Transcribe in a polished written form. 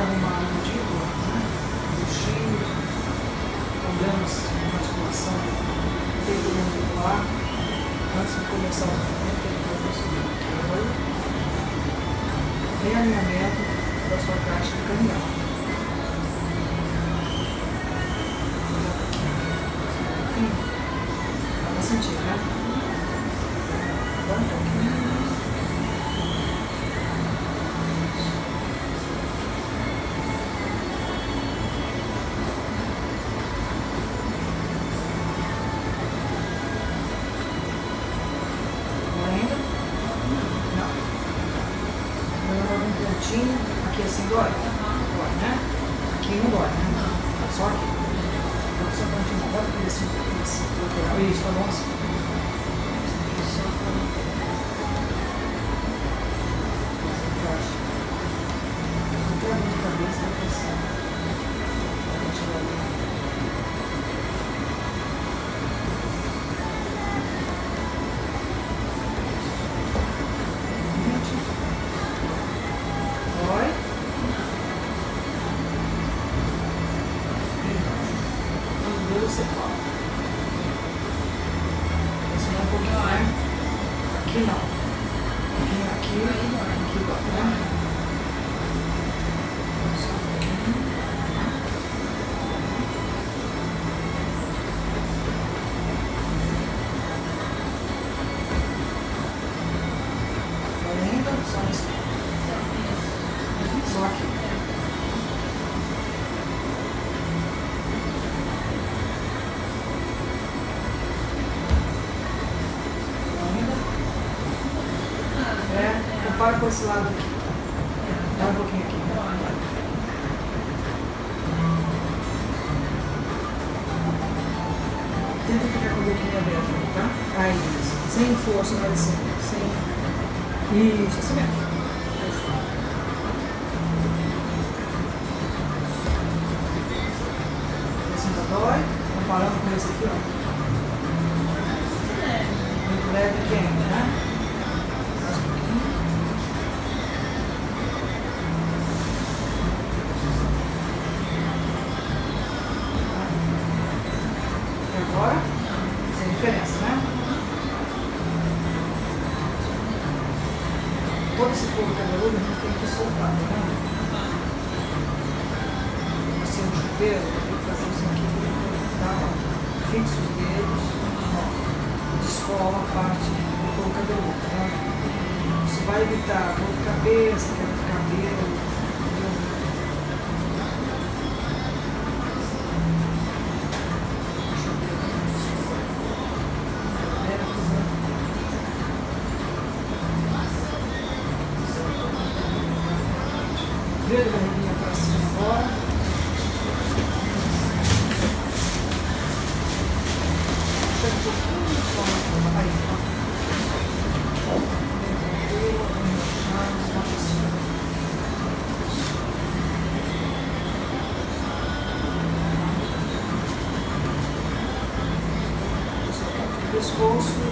arrumar a mandíbula, né? Buchinho, problemas de articulação, textura muscular. Antes de começar o tratamento, tem que fazer o seguinte: realinhamento da sua caixa cranial. Dá pra sentir, né? Dá um pouquinho. Aqui assim dói? Dói, né? Aqui não dói, né? Só aqui. Então, só pontinho, bota aqui esse lateral. Isso, tá bom assim. Só encaixa. Não tem a dor de cabeça, vai pensar. Vou tirar ali. Você fala. Esse não é um pouquinho, né? Aqui não. Aqui, né? Só um pouquinho. Ainda, só isso. Só aqui. Para com esse lado aqui. Dá um pouquinho aqui. Tenta ficar com o boquinho aberto, tá? Aí, isso. Sem força, mas assim. Sem... Isso, assim mesmo. Esse ainda dói. Comparando com esse aqui, ó. Muito leve aqui ainda, né? Agora, sem diferença, né? Todo esse couro cabeludo a gente tem que soltar, tá vendo? Assim, no chuveiro, tem que fazer isso aqui, tá? Fixa os dedos, descola a parte do couro cabeludo, tá? Isso vai evitar dor de cabeça, queda de cabelo. Vira a barriguinha para cima agora. Chega um pouquinho só na aí, ó. Bem tranquilo, bem relaxado, só para cima. Pescoço.